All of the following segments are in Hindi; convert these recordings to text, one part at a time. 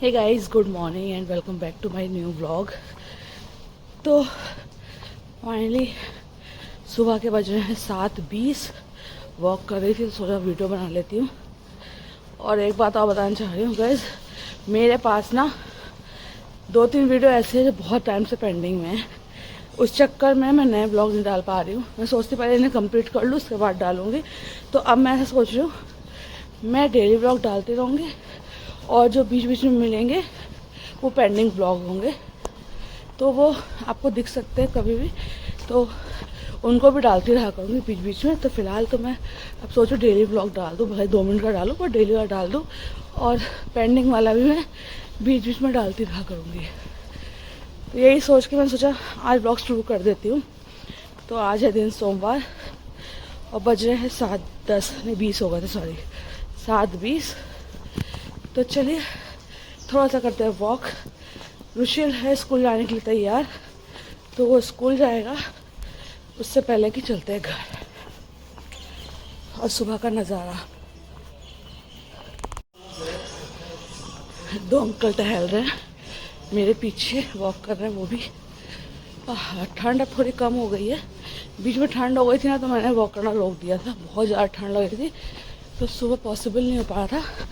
Hey guys, good morning and welcome back to my new vlog. तो फाइनली सुबह के बज रहे हैं 7:20। वॉक कर रही थी तो सोचा वीडियो बना लेती हूँ। और एक बात और बताना चाह रही हूँ गाइस, मेरे पास ना 2-3 वीडियो ऐसे हैं जो बहुत टाइम से पेंडिंग में है। उस चक्कर में मैं नए ब्लॉग नहीं डाल पा रही हूँ। मैं सोचती पहले इन्हें कंप्लीट कर लूँ, उसके बाद डालूँगी। तो अब मैं ऐसा सोच रही हूँ, मैं डेली ब्लॉग डालती रहूँगी और जो बीच बीच में मिलेंगे वो पेंडिंग ब्लॉग होंगे, तो वो आपको दिख सकते हैं कभी भी, तो उनको भी डालती रहा करूँगी बीच बीच में। तो फिलहाल तो मैं अब सोचो डेली ब्लॉग डाल दूँ, भाई 2 मिनट का डालूँ पर डेली का डाल दूँ, और पेंडिंग वाला भी मैं बीच बीच में डालती रहा करूँगी। तो यही सोच के मैंने सोचा आज ब्लॉग शुरू कर देती हूँ। तो आज है दिन सोमवार और बज रहे हैं 7:10 नहीं 20 हो गए थे, सॉरी 7:20। तो चलिए थोड़ा सा करते हैं वॉक। रुशिल है स्कूल जाने के लिए तैयार, तो वो स्कूल जाएगा, उससे पहले कि चलते हैं घर। और सुबह का नज़ारा, 2 अंकल टहल रहे हैं मेरे पीछे, वॉक कर रहे हैं वो भी। ठंड अब थोड़ी कम हो गई है। बीच में ठंड हो गई थी ना, तो मैंने वॉक करना रोक दिया था, बहुत ज़्यादा ठंड लग रही थी तो सुबह पॉसिबल नहीं हो पा रहा था।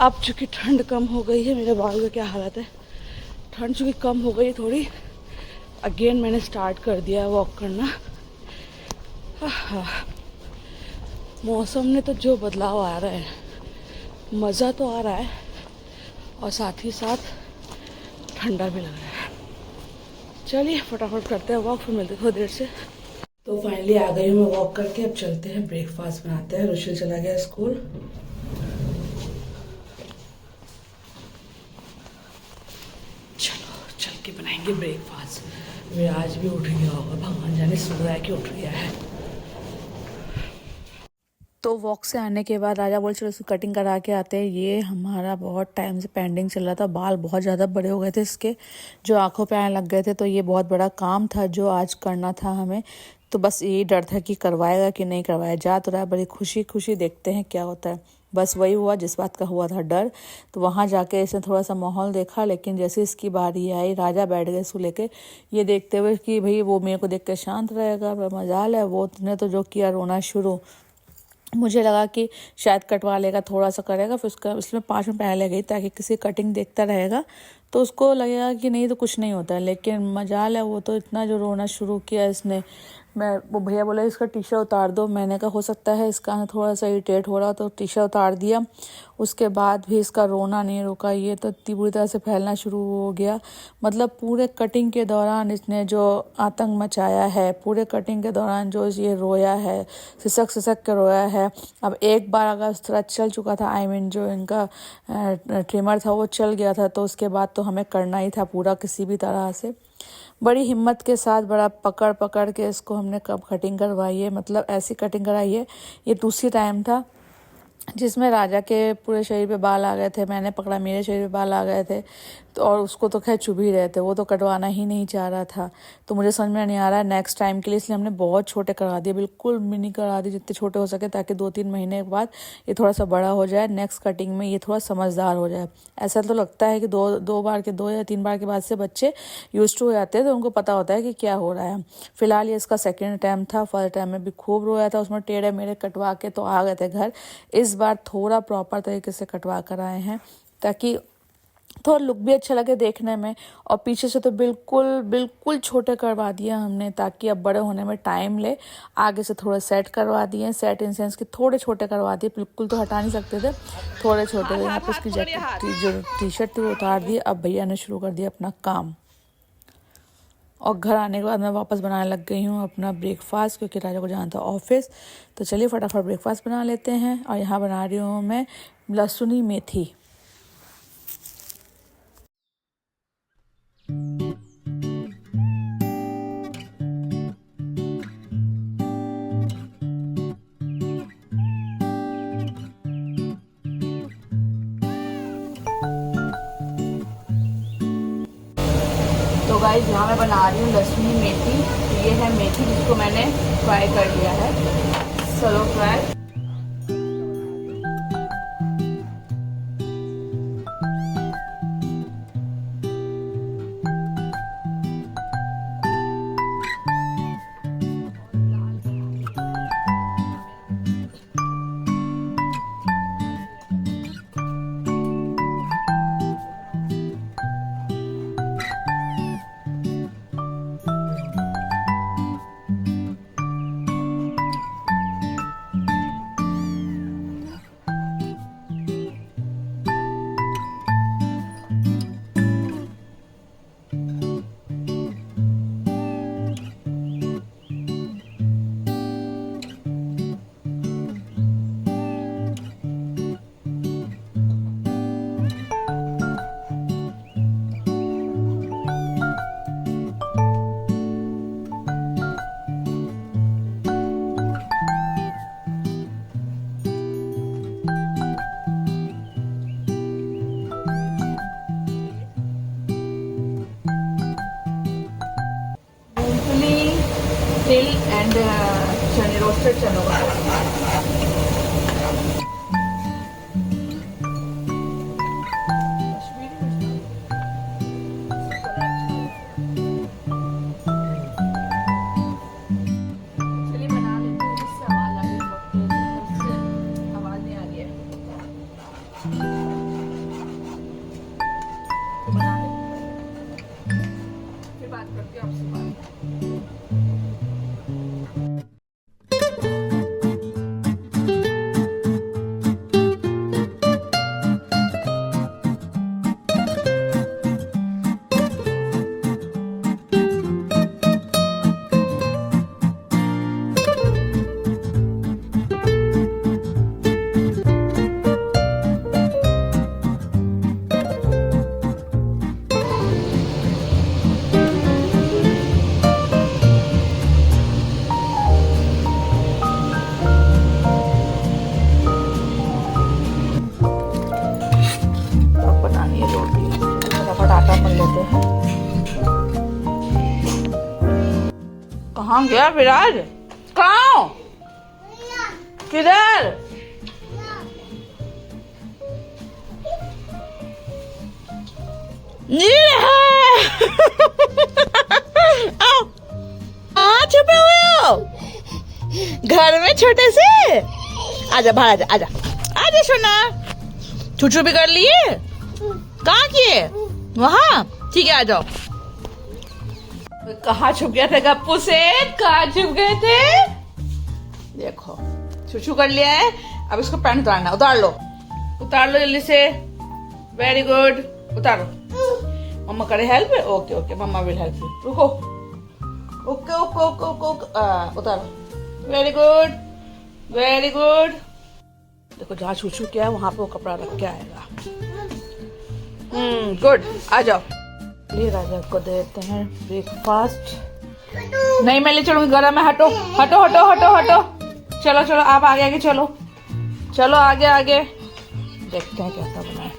अब चूँकि ठंड कम हो गई है, मेरे बाल का क्या हालत है, ठंड चूँकि कम हो गई है थोड़ी, अगेन मैंने स्टार्ट कर दिया है वॉक करना। मौसम ने तो जो बदलाव आ रहा है, मज़ा तो आ रहा है और साथ ही साथ ठंडा भी लग रहा है। चलिए फटाफट करते हैं वॉक, फिर मिलते थोड़ी देर से। तो फाइनली आ गई हूँ मैं वॉक करके। अब चलते हैं ब्रेकफास्ट बनाते हैं। रुशिल चला गया स्कूल, चलो चल के बनाएंगे ब्रेकफास्ट। विराज भी उठ गया होगा, भगवान जाने सुन रहा है कि उठ गया है। तो वॉक से आने के बाद राजा बोल चलो इसको कटिंग करा के आते हैं। ये हमारा बहुत टाइम से पेंडिंग चल रहा था, बाल बहुत ज़्यादा बड़े हो गए थे इसके, जो आंखों पे आने लग गए थे। तो ये बहुत बड़ा काम था जो आज करना था हमें। तो बस यही डर था कि करवाएगा कि नहीं करवाया। जा तो रहा, बड़ी खुशी खुशी देखते हैं क्या होता है। बस वही हुआ जिस बात का हुआ था डर। तो वहाँ जाके इसने थोड़ा सा माहौल देखा, लेकिन जैसे इसकी बारी आई राजा बैठ गए इसको लेके, ये देखते हुए कि भाई वो मेरे को देख के शांत रहेगा, मजाल है। वो ने तो जो किया रोना शुरू। मुझे लगा कि शायद कटवा लेगा, थोड़ा सा करेगा, फिर उसका इसलिए 5 मिनट पहले गई ताकि किसी कटिंग देखता रहेगा तो उसको लगेगा कि नहीं तो कुछ नहीं होता है। लेकिन मजाल है, वो तो इतना जो रोना शुरू किया इसने। मैं वो भैया बोला इसका टी शर्ट उतार दो, मैंने कहा हो सकता है इसका थोड़ा सा इरिटेट हो रहा तो टी शर्ट उतार दिया। उसके बाद भी इसका रोना नहीं रुका, ये तो इतनी बुरी तरह से फैलना शुरू हो गया। मतलब पूरे कटिंग के दौरान इसने जो आतंक मचाया है, पूरे कटिंग के दौरान जो ये रोया है, सिसक सिसक के रोया है। अब एक बार अगर उस तरह चल चुका था, आई मीन जो इनका ट्रिमर था वो चल गया था, तो उसके बाद तो हमें करना ही था पूरा किसी भी तरह से। बड़ी हिम्मत के साथ, बड़ा पकड़ पकड़ के इसको हमने कब कटिंग करवाई है, मतलब ऐसी कटिंग कराई है। ये दूसरी टाइम था जिसमें राजा के पूरे शरीर पे बाल आ गए थे, मैंने पकड़ा मेरे शरीर पे बाल आ गए थे। तो और उसको तो खैर चुभ ही रहे थे, वो तो कटवाना ही नहीं चाह रहा था। तो मुझे समझ में नहीं आ रहा है नेक्स्ट टाइम के लिए, इसलिए हमने बहुत छोटे करवा दिए, बिल्कुल मिनी करा दिए जितने छोटे हो सके, ताकि 2-3 महीने के बाद ये थोड़ा सा बड़ा हो जाए, नेक्स्ट कटिंग में ये थोड़ा समझदार हो जाए। ऐसा तो लगता है कि दो या 3 बार के बाद से बच्चे यूज टू हो जाते हैं, तो उनको पता होता है कि क्या हो रहा है। फिलहाल ये इसका सेकेंड टाइम था, फर्स्ट टाइम में भी खूब रोया था, उसमें टेढ़े मेढ़े कटवा के तो आ गए थे घर। इस बार थोड़ा प्रॉपर तरीके से कटवा कर आए हैं ताकि थोड़ा लुक भी अच्छा लगे देखने में। और पीछे से तो बिल्कुल बिल्कुल छोटे करवा दिया हमने, ताकि अब बड़े होने में टाइम ले। आगे से थोड़ा सेट करवा दिए, सेट इन सेंस के थोड़े छोटे करवा दिए, बिल्कुल तो हटा नहीं सकते थे, थोड़े छोटे थे। यहाँ पे उसकी जैकेट जो टी शर्ट थी वो उतार दी। अब भैया ने शुरू कर दिया अपना काम, और घर आने के बाद मैं वापस बनाने लग गई हूँ अपना ब्रेकफास्ट, क्योंकि राजा को जाना था ऑफिस। तो चलिए फटाफट ब्रेकफास्ट बना लेते हैं। और यहाँ बना रही हूँ मैं लहसुनी मेथी। तो गाइस यहाँ मैं बना रही हूँ लहसुनी मेथी। तो ये है मेथी जिसको मैंने फ्राई कर लिया है, स्लो फ्राई। तिल एंड चने, रोस्टेड चनों का। चलिए बना लेते हैं, इससे आवाज आ रही है, इससे आवाज नहीं आ रही है, तो बना लेते हैं, फिर बात करती हूँ आपसे बात। बनानी है रोटी, फटाफट आटा मल लेते हैं। कहाँ गया विराज? कहाँ? किधर? कहाँ छुपे हुए हो? घर में छोटे से? आजा बाहर, आजा आजा आजा सोना। छुछू भी कर लिए? कहाँ किए? वहाँ? ठीक है, आ जाओ। कहाँ छुप गया थे गप्पू से? कहाँ छुप गए थे? देखो छुछू कर लिया है। अब इसको पैंट उतारना, उतार लो, उतार लो जल्दी से। वेरी गुड, उतारो। मम्मा करे help? Okay okay, mamma will help you. रुको, okay okay okay okay okay, उतारो। Very good very good. देखो जहाँ छुछू किया है वहां पे वो कपड़ा रख के आएगा। गुड, आ जाओ। ये राजा को देते हैं ब्रेकफास्ट। नहीं मैं ले चलूंगी, गरम है। हटो हटो हटो हटो हटो। चलो चलो आप आगे आगे चलो, चलो आगे आगे। देखते हैं कैसा बना है।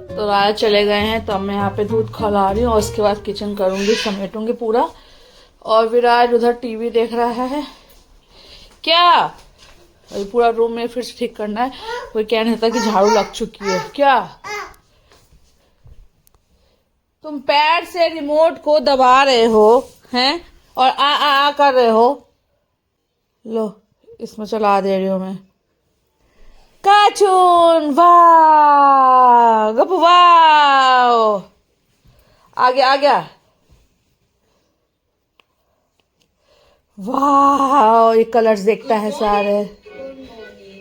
तो राजा चले गए हैं, तो अब मैं यहाँ पे दूध खौला रही हूँ और उसके बाद किचन करूंगी, समेटूंगी पूरा। और विराज उधर टीवी देख रहा है। क्या अभी पूरा रूम में फिर से ठीक करना है। कोई कह नहीं था कि झाड़ू लग चुकी है। क्या तुम पैर से रिमोट को दबा रहे हो हैं और आ कर रहे हो? लो इसमें चला दे रही हूँ मैं। कार्टून, वाह गप्पू, वाह आ गया आ गया। वाह ये कलर्स देखता है सारे।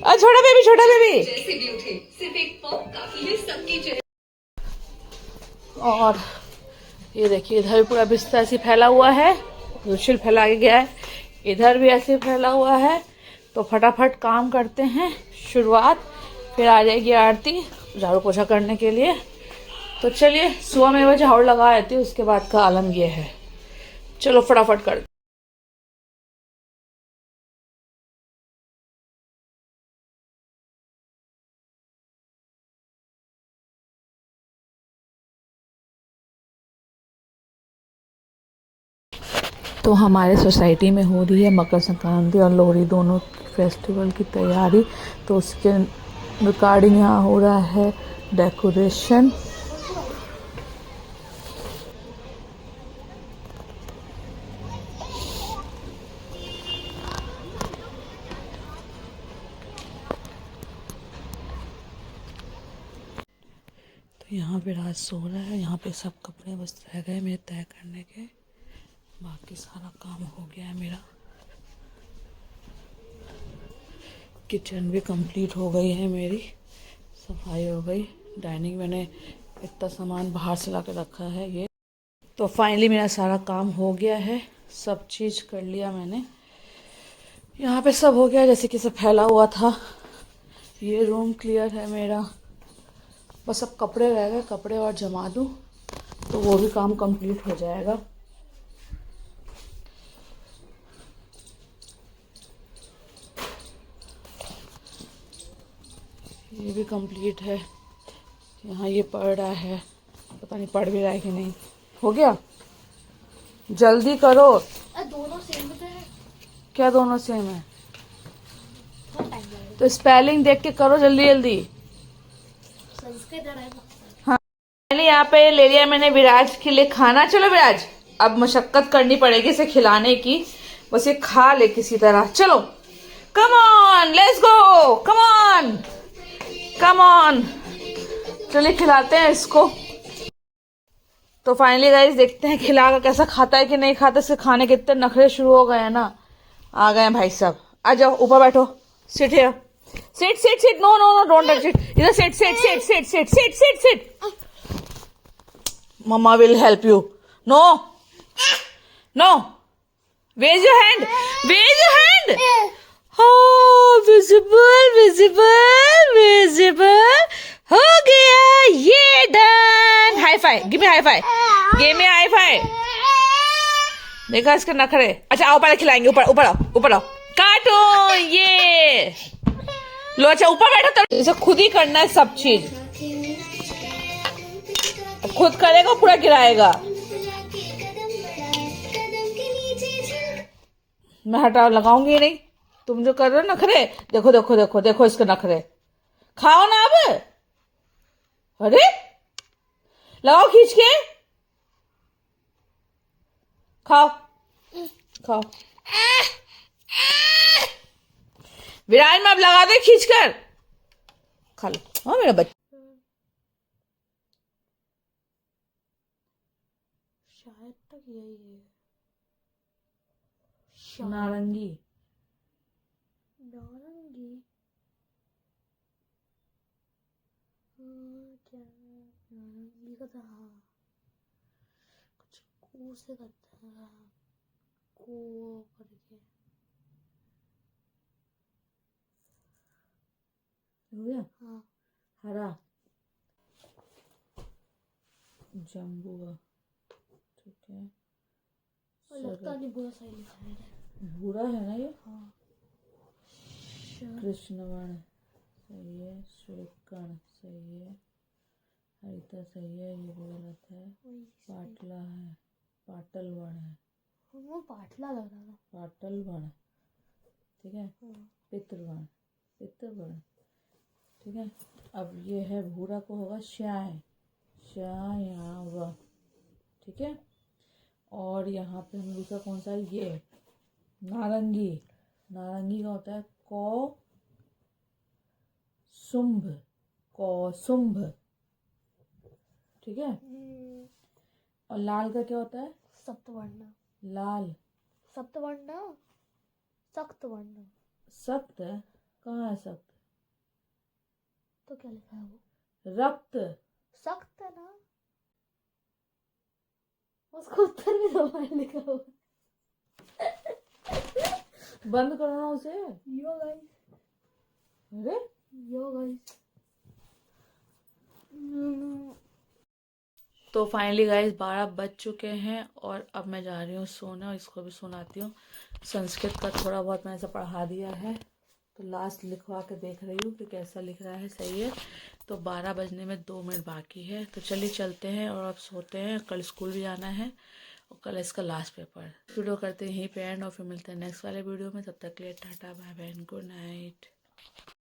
छोटा बेबी, छोटा बेबी। और ये देखिए इधर भी पूरा बिस्तर ऐसे फैला हुआ है, रुशिल फैला के गया है, इधर भी ऐसे फैला हुआ है। तो फटाफट काम करते हैं शुरुआत, फिर आ जाएगी आरती झाड़ू पोछा करने के लिए। तो चलिए सुबह में वो झाड़ू लगा देती हूँ, उसके बाद का आलम ये है। चलो फटाफट कर। तो हमारे सोसाइटी में हो रही है मकर संक्रांति और लोहड़ी दोनों फेस्टिवल की तैयारी। तो उसके रिगार्डिंग यहाँ हो रहा है डेकोरेशन। तो यहाँ पे राज सो रहा है। यहाँ पे सब कपड़े बस रह गए मेरे तय करने के, बाकी सारा काम हो गया है मेरा। किचन भी कंप्लीट हो गई है मेरी, सफाई हो गई। डाइनिंग मैंने इतना सामान बाहर से ला के रखा है ये। तो फाइनली मेरा सारा काम हो गया है, सब चीज़ कर लिया मैंने। यहाँ पे सब हो गया जैसे कि सब फैला हुआ था। ये रूम क्लियर है मेरा, बस अब कपड़े रह गए, कपड़े और जमा दूँ तो वो भी काम कंप्लीट हो जाएगा। ये भी कंप्लीट है। यहाँ ये पढ़ रहा है, पता नहीं पढ़ भी रहा है कि नहीं। हो गया, जल्दी करो। दोनों सेम है। क्या दोनों सेम है? बहुत टाइम लगेगा। तो स्पेलिंग देख के करो जल्दी जल्दी। संस्कृत है। हाँ, मैंने यहाँ पे ले लिया मैंने विराज के लिए खाना। चलो विराज, अब मशक्कत करनी पड़ेगी इसे खिलाने की, बस ये खा ले किसी तरह। चलो come on, let's go, come on come on, चलिए खिलाते हैं इसको। तो फाइनली गाइस देखते हैं खिला कर कैसा खाता है कि नहीं खाता। इसके खाने के इतने नखरे शुरू हो गए हैं ना। आ गए हैं भाई साहब, आ जाओ ऊपर बैठो। Sit here, sit sit sit, no no no don't touch it, इधर sit sit sit sit sit sit sit sit. Mamma will help you. No no, raise your hand, raise your hand. Oh, visible, visible, visible. हो गया ये done. High five, give me high five, give me high five. देखा इसके नखरे। अच्छा आओ पहले खिलाएंगे, ऊपर ऊपर आओ, ऊपर आओ। काटो ये लो। अच्छा ऊपर बैठो, तब इसे खुद ही करना है सब चीज। खुद करेगा पूरा गिराएगा। मैं हटा लगाऊंगी नहीं, तुम जो कर रहे हो नखरे। देखो देखो देखो देखो इसके नखरे। खाओ ना अब। अरे लगाओ खींच के, खाओ खाओ। विराज में अब लगा दे खींच कर, खा लो। हाँ मेरा बच्चा। शायद तक यही है। नारंगी, नारंगी। क्या नारंगी का था? हाँ, कुछ को से करता है, को करके। हो गया। हाँ, हरा, जम्बू, ठीक है। और लगता नहीं बुरा सही लिखा है। भूरा है ना ये। हाँ, कृष्णवर्ण सही है, श्वेतकर्ण सही है, हरिता सही है, ये भी गलत है। पाटला है, पाटल वर्ण है। वो पाटला लग रहा था। पाटल वर्ण, ठीक है। पितृवर्ण, पितृवर्ण, ठीक है। अब ये है भूरा को होगा श्याय, श्यायाव, ठीक है। और यहाँ पे हम दूसरा कौन सा है, ये नारंगी। नारंगी का होता है कौ शुंभ, कौसुंभ, ठीक है। और लाल का क्या होता है, सप्तवर्ण। लाल, सप्तवर्ण, सख्तवर्ण। सख्त, कहाँ है सख्त? तो क्या लिखा है वो? रक्त, सख्त है ना, उसको उत्तर में दबाए लिखा हुआ। बंद करो ना उसे। यो गाइस, अरे यो गाइस। तो फाइनली गाइस 12 बज चुके हैं और अब मैं जा रही हूँ सोने और इसको भी सुनाती हूँ। संस्कृत का थोड़ा बहुत मैंने ऐसा पढ़ा दिया है, तो लास्ट लिखवा के देख रही हूँ कि कैसा लिख रहा है, सही है। तो 12 बजने में 2 मिनट बाकी है, तो चलिए चलते हैं और अब सोते हैं। कल स्कूल भी जाना है और कल इसका लास्ट पेपर। वीडियो करते हैं यहीं पे एंड और फिर मिलते हैं नेक्स्ट वाले वीडियो में। तब तक के लिए ta-ta bye bye and good night.